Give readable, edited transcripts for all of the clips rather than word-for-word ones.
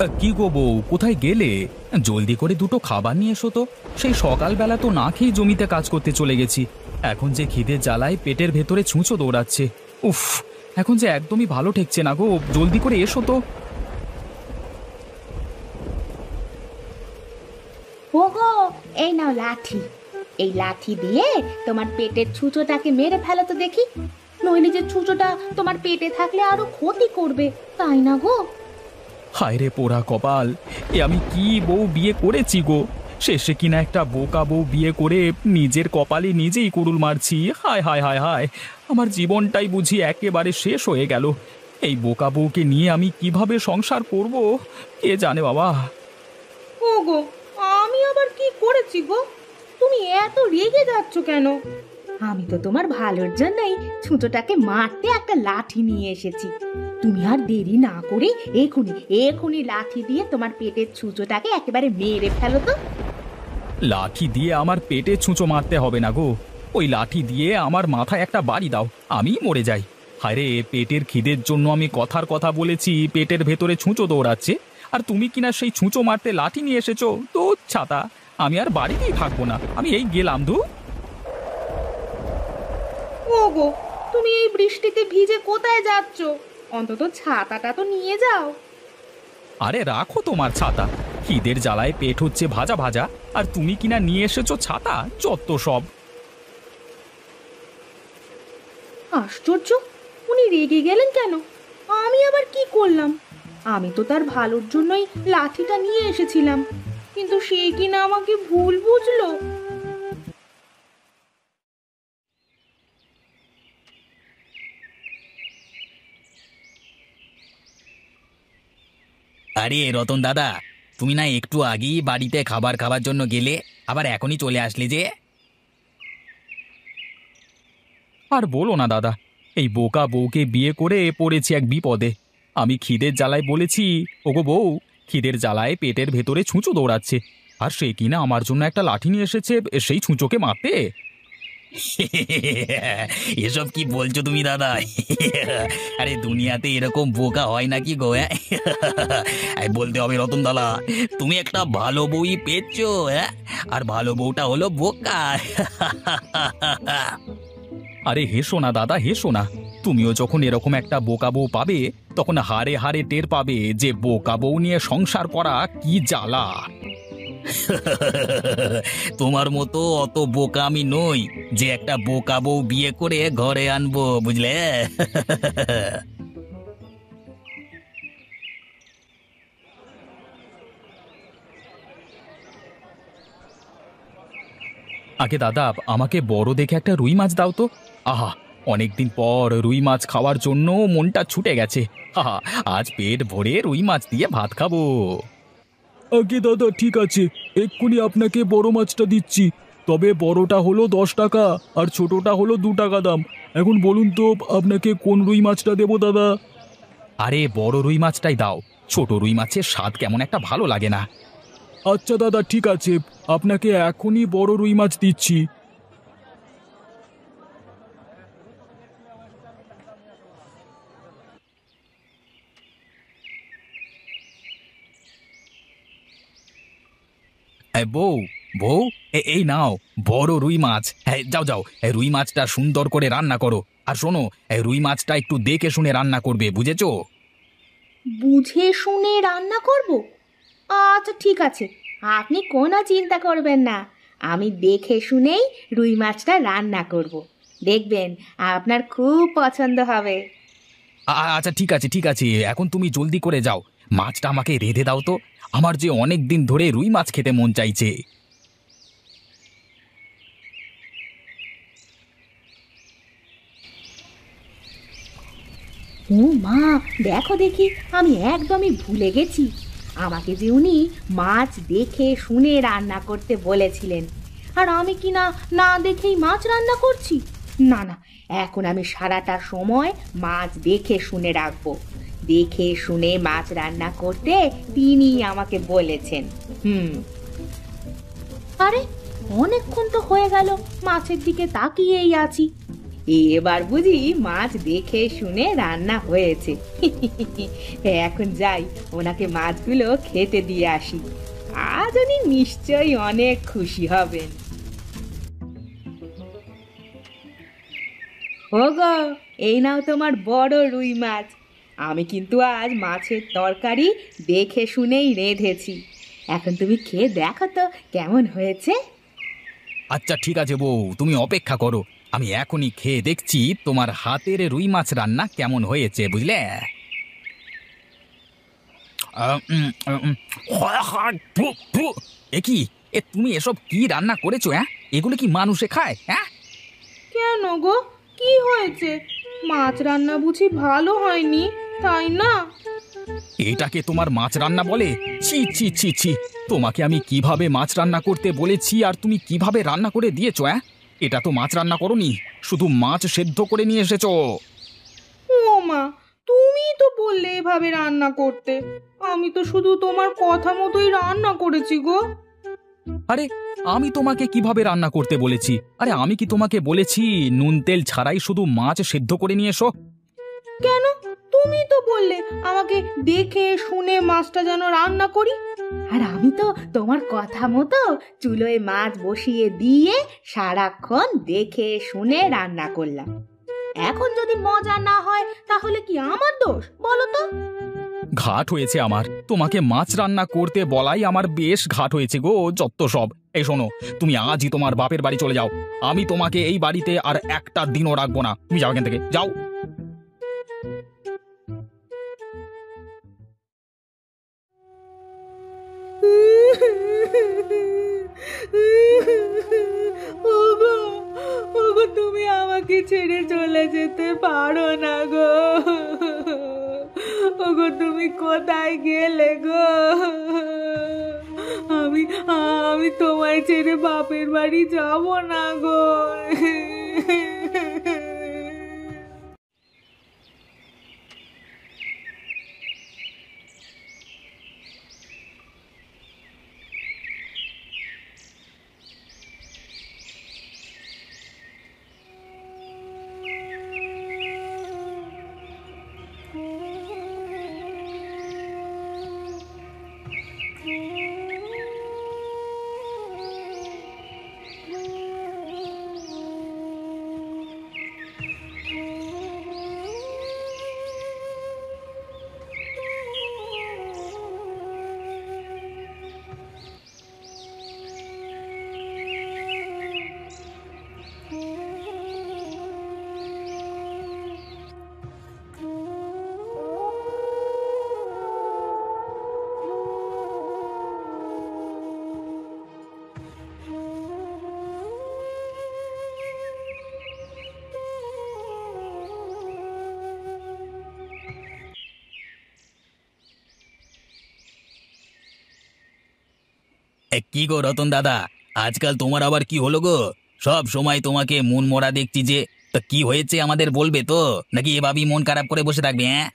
কি গো বউ, কোথায় গেলে? জলদি করে দুটো খাবার নিয়ে এসো তো। সেই সকালবেলা তো না খেয়ে জমিতে কাজ করতে চলে গেছি। এখন যে খিদের জ্বালায় পেটের ভেতরে ছুঁচো দৌড়াচ্ছে। উফ, এখন যে একদমই ভালো ঠেকছে না গো, জলদি করে এসো তো। ওগো, এই নাও লাঠি। এই লাঠি দিয়ে তোমার পেটের ছুঁচোটাকে মেরে ফেলো তো দেখি। নইলে যে ছুঁচোটা তোমার পেটে থাকলে আরো ক্ষতি করবে, তাই না গো? হায় রে পোড়া কপাল, এ আমি কি বউ বিয়ে করেছি গো! শেষে কিনা একটা বোকা বউ বিয়ে করে নিজের কপালে নিজেই কুড়ুল মারছি। হায় হায় হায় হায়, আমার জীবনটাই বুঝি একেবারে শেষ হয়ে গেল। এই বোকা বউকে নিয়ে আমি কিভাবে সংসার করব, কে জানে বাবা। ওগো, আমি আবার কি করেছি গো? তুমি এত রেগে যাচ্ছ কেন? আমি তো তোমার ভালোর জন্যই ছুঁচোটাকে মারতে একটা লাঠি নিয়ে এসেছি। তুমি আর দেরি না করে এখুনি এখুনি লাঠি দিয়ে তোমার পেটের ছুঁচোটাকে একেবারে মেরে ফেলো তো। লাঠি দিয়ে আমার পেটে ছুঁচো মারতে হবে না গো, ওই লাঠি দিয়ে আমার মাথায় একটা বাড়ি দাও, আমি মরে যাই। হায় রে, পেটের খিদের জন্য আমি কথার কথা বলেছি, পেটের ভেতরে ছুঁচো দৌড়াচ্ছে, আর তুমি কিনা সেই ছুঁচো মারতে লাঠি নিয়ে এসেছো। তো ছাতা, আমি আর বাড়িতেই থাকবো না, আমি এই গেলাম। ওগো, তুমি এই বৃষ্টিতে ভিজে কোথায় যাচ্ছ? অন্তত ছাতাটা তো নিয়ে যাও। আরে রাখো তোমার ছাতা, খিদের জ্বালায় পেট হচ্ছে ভাজা ভাজা, আর তুমি কিনা নিয়ে এসেছো ছাতা, যত সব। আশ্চর্য, উনি রেগে গেলেন কেন? আমি আবার কি করলাম? আমি তো তার ভালোর জন্যই লাঠিটা নিয়ে এসেছিলাম, কিন্তু সে কিনা আমাকে ভুল বুঝলো। আরে রতন দাদা, তুমি না একটু আগেই বাড়িতে খাবার খাবার জন্য গেলে, আবার এখনই চলে আসলে যে? আর বলো না দাদা, এই বোকা বউকে বিয়ে করে পড়েছি এক বিপদে। আমি খিদের জ্বালায় বলেছি, ওগো বউ, খিদের জ্বালায় পেটের ভেতরে ছুঁচো দৌড়াচ্ছে, আর সে কিনা আমার জন্য একটা লাঠি নিয়ে এসেছে সেই ছুঁচোকে মারতে। এসব কি বলছো তুমি দাদা? আরে দুনিয়াতে এরকম বোকা হয় নাকি গো? বলতে হবে রতন দাদা, তুমি একটা ভালো বউই পেয়েছো, আর ভালো বউটা হলো বোকা। আরে হেসো না দাদা, হেসো না। তুমিও যখন এরকম একটা বোকা বউ পাবে, তখন হারে হারে টের পাবে যে বোকা বউ নিয়ে সংসার করা কি জ্বালা। তোমার মতো অত বোকা আমি নই যে একটা বোকা বউ বিয়ে করে ঘরে আনবো, বুঝলে? আগে দাদা, আমাকে বড় দেখে একটা রুই মাছ দাও তো। আহা, অনেকদিন পর রুই মাছ খাওয়ার জন্য মনটা ছুটে গেছে। আহা, আজ পেট ভরে রুই মাছ দিয়ে ভাত খাবো। আগে দাদা, ঠিক আছে, এক্ষুনি আপনাকে বড় মাছটা দিচ্ছি। তবে বড়টা হলো 10 টাকা আর ছোটটা হলো 2 টাকা দাম। এখন বলুন তো আপনাকে কোন রুই মাছটা দেবো দাদা? আরে বড় রুই মাছটাই দাও, ছোট রুই মাছের স্বাদ কেমন একটা ভালো লাগে না। আচ্ছা দাদা, ঠিক আছে, আপনাকে এখনই বড় রুই মাছ দিচ্ছি। বউ, বউ, এই নাও বড় রুই মাছ। হ্যাঁ, যাও যাও, রুই মাছটা সুন্দর করে রান্না করো। আর শোনো, রুই মাছটা একটু দেখে শুনে রান্না করবে, বুঝেছো? বুঝে শুনে রান্না করব? আচ্ছা ঠিক আছে, আপনি কোনো চিন্তা করবেন না। আমি দেখে শুনেই রুই মাছটা রান্না করব। দেখবেন আপনার খুব পছন্দ হবে। আচ্ছা ঠিক আছে, ঠিক আছে, এখন তুমি জলদি করে যাও, মাছটা আমাকে রেঁধে দাও তো। আমার যে অনেক দিন ধরে রুই মাছ খেতে মন চাইছে। ও মা, দেখো দেখি, আমি একদমই ভুলে গেছি। আমাকে যে উনি মাছ দেখে শুনে রান্না করতে বলেছিলেন, আর আমি কি না না দেখেই মাছ রান্না করছি। না না, এখন আমি সারাটা সময় মাছ দেখে শুনে রাখবো। দেখে শুনে মাছ রান্না করতে তিনি আমাকে বলেছেন। আরে অনেকক্ষণ তো হয়ে গেল মাছের দিকে তাকিয়েই আছি, এবার বুঝি মাছ দেখে শুনে রান্না হয়েছে। এখন যাই, ওনাকে মাছগুলো খেতে দিয়ে আসি। আজ উনি নিশ্চয়ই অনেক খুশি হবেন। ওগো, এই নাও তোমার বড় রুই মাছ। আমি কিন্তু আজ মাছের তরকারি দেখে শুনেই রেঁধেছি। এখন তুমি খেয়ে দেখো তো কেমন হয়েছে। আচ্ছা ঠিক আছে বউ, তুমি অপেক্ষা করো, আমি এখনই খেয়ে দেখছি তোমার হাতের রুই মাছ রান্না কেমন হয়েছে, বুঝলে? এ কি, এ তুমি এসব কি রান্না করেছো? হ্যাঁ, এগুলো কি মানুষে খায়? হ্যাঁ, কেন গো, কি হয়েছে? মাছ রান্না বুঝি ভালো হয়নি, তাই না? এটাকে তোমার মাছ রান্না বলে? ছি ছি ছি ছি, তোমাকে আমি কিভাবে মাছ রান্না করতে বলেছি আর তুমি কিভাবে রান্না করে দিয়েছো? হ্যাঁ, এটা তো মাছ রান্না করোনি, শুধু মাছ সেদ্ধ করে নিয়ে এসেছো। ও মা, তুমি তো বললে এভাবে রান্না করতে। আমি তো শুধু তোমার কথা মতোই রান্না করেছি গো। আরে আমি তোমাকে কিভাবে রান্না করতে বলেছি? আরে আমি কি তোমাকে বলেছি নুন তেল ছাড়াই শুধু মাছ সেদ্ধ করে নিয়ে এসো? কেন, তুমি তো বললে আমাকে দেখে শুনে মাছটা যেন রান্না করি। আর আমি তো তোমার কথা মতো চুলোয় মাছ বসিয়ে দিয়ে সারাক্ষণ দেখে শুনে রান্না করলাম। এখন যদি মজা না হয় তাহলে কি আমার দোষ বলো তো? ঘাট হয়েছে আমার, তোমাকে মাছ রান্না করতে বলাই আমার বেশ ঘাট হয়েছে গো, যত সব। এই শোনো, তুমি আজই তোমার বাপের বাড়ি চলে যাও। আমি তোমাকে এই বাড়িতে আর একটা দিনও রাখবো না। তুমি যাও এখান থেকে, যাও। ওগো, ওগো, তুমি আমাকে ছেড়ে চলে যেতে পারো না গো। ওগো, তুমি কোথায় গেলে গো? আমি আমি তোমায় ছেড়ে বাপের বাড়ি যাব না গো। কি গো রতন দাদা, আজকাল তোমার আবার কি হলো গো? সব সময় তোমাকে মন মরা দেখছি যে। তা কি হয়েছে আমাদের বলবে তো, নাকি এভাবেই মন খারাপ করে বসে থাকবে? হ্যাঁ,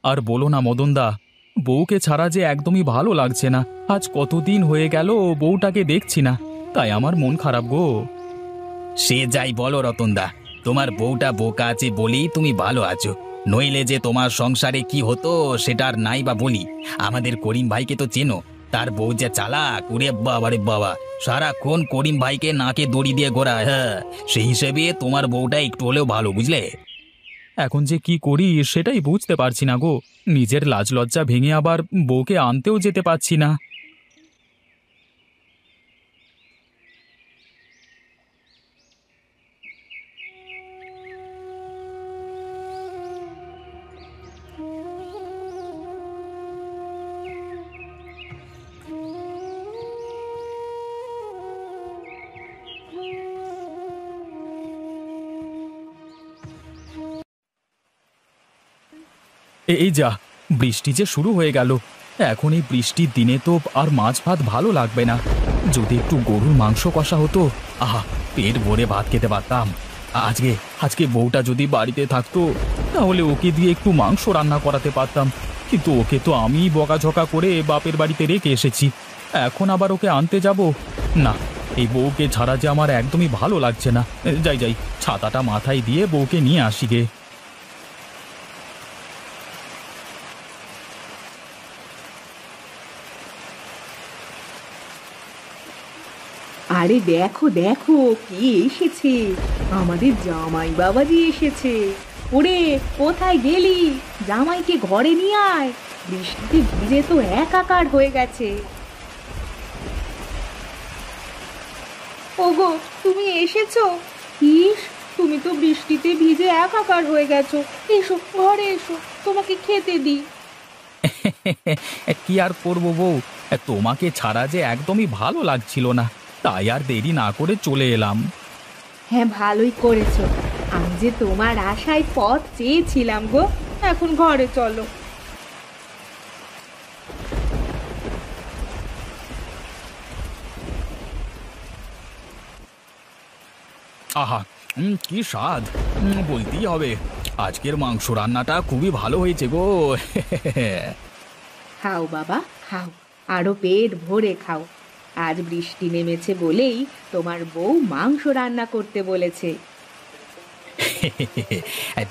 আর বলো না মদনদা, বউকে ছাড়া যে একদমই ভালো লাগছে না। আজ কতদিন হয়ে গেল বউটাকে দেখছি না, তাই আমার মন খারাপ গো। সে যাই বলো রতনদা, তোমার বউটা বোকা আছে বলেই তুমি ভালো আছো, নইলে যে তোমার সংসারে কি হতো সেটা আর নাই বা বলি। আমাদের করিম ভাইকে তো চেনো, তার বউ যে চালাক, ওরে বাবা রে বাবা, সারাক্ষণ করিম ভাইকে নাকে দড়ি দিয়ে ঘোরায়। হ্যাঁ, সেই হিসেবে তোমার বউটা একটু হলেও ভালো, বুঝলে? এখন যে কি করি সেটাই বুঝতে পারছি না গো। নিজের লাজ লজ্জা ভেঙে আবার বউকে আনতেও যেতে পারছি না। এই যা, বৃষ্টি যে শুরু হয়ে গেল। এখন এই বৃষ্টির দিনে তো আর মাছ ভাত ভালো লাগবে না। যদি একটু গরুর মাংস কষা হতো, আহা, পেট ভরে ভাত খেতে পারতাম। আজকে আজকে বউটা যদি বাড়িতে থাকতো তাহলে ওকে দিয়ে একটু মাংস রান্না করাতে পারতাম, কিন্তু ওকে তো আমি বকাঝকা করে বাপের বাড়িতে রেখে এসেছি। এখন আবার ওকে আনতে যাব না, এই বউকে ছাড়া যে আমার একদমই ভালো লাগছে না। যাই যাই, ছাতাটা মাথায় দিয়ে বউকে নিয়ে আসি গে। আরে দেখো দেখো কে এসেছে, আমাদের জামাই বাবাজি এসেছে। ওরে কোথায় গেলি? জামাইকে ঘরে নিয়ে আয়, বৃষ্টিতে ভিজে তো একাকার হয়ে গেছে। ওগো তুমি এসেছো? ইস, তুমি তো বৃষ্টিতে ভিজে একাকার হয়ে গেছো। এসো ঘরে এসো, তোমাকে খেতে দিই। কি আর করবো বউ, তোমাকে ছাড়া যে একদমই ভালো লাগছিল না, তাই আর দেরি না করে চলে এলাম। হ্যাঁ ভালোই করেছো, আমি যে তোমার আশায় পথ চেয়েছিলাম গো। এখন ঘরে চলো। আহা, কি স্বাদ! বলতেই হবে, আজকের মাংস রান্নাটা খুবই ভালো হয়েছে গো। খাও বাবা খাও, আরো পেট ভরে খাও। আজ বৃষ্টি নেমেছে বলেই তোমার বউ মাংস রান্না করতে বলেছে।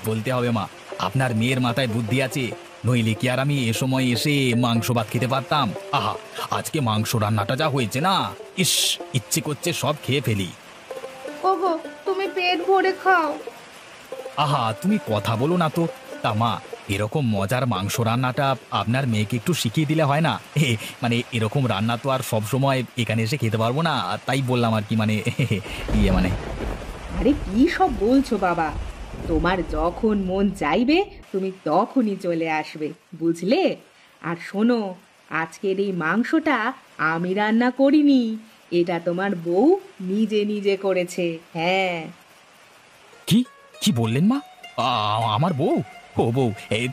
বলতে হবে মা, আপনার মেয়ের মাথায় বুদ্ধি আছে, নইলে কি আর আমি এ সময় এসে মাংস ভাত খেতে পারতাম? আহা, আজকে মাংস রান্নাটা যা হয়েছে না, ইস, ইচ্ছে করছে সব খেয়ে ফেলি। ওগো তুমি পেট ভরে খাও। আহা, তুমি কথা বলো না তো। তা মা, এরকম মজার মাংস রান্নাটা আপনার মেয়েকে একটু শিখিয়ে দিলে হয় না? মানে এরকম রান্না তো আর সব সময় এখানে এসে খেতে পারবো না, তাই বললাম আর কি, মানে মানে। আরে কি সব বলছো বাবা, তোমার যখন মন চাইবে তুমি তখনই চলে আসবে, বুঝলে? আর শোনো, আজকের এই মাংসটা আমি রান্না করিনি, এটা তোমার বউ নিজে নিজে করেছে। হ্যাঁ। কি কি বললেন মা? আমার বউ? ও বউ,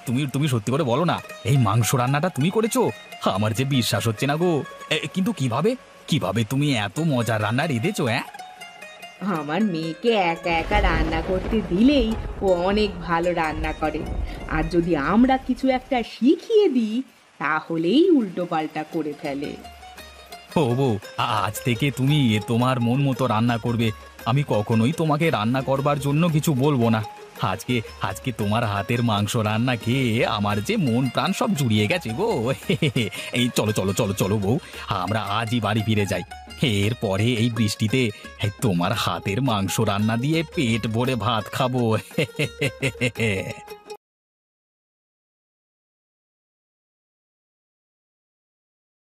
তুমি তুমি সত্যি করে বলো না, এই মাংস রান্নাটা তুমি করেছো? আমার যে বিশ্বাস হচ্ছে না গো। কিন্তু কিভাবে কিভাবে তুমি এত মজার রান্না রেঁধেছো? আমার মেয়েকে একা একা রান্না করতে দিলেই ও অনেক ভালো রান্না করে, আর যদি আমরা কিছু একটা শিখিয়ে দিই তাহলেই উল্টো পাল্টা করে ফেলে। ও বউ, আজ থেকে তুমি তোমার মন মতো রান্না করবে, আমি কখনোই তোমাকে রান্না করবার জন্য কিছু বলবো না। আজকে আজকে তোমার হাতের মাংস রান্না খেয়ে আমার যে মন প্রাণ সব জুড়িয়ে গেছে গো। এই চলো চলো চলো চলো বউ, আমরা আজই বাড়ি ফিরে যাই। এরপরে এই বৃষ্টিতে তোমার হাতের মাংস রান্না দিয়ে পেট ভরে ভাত খাবো।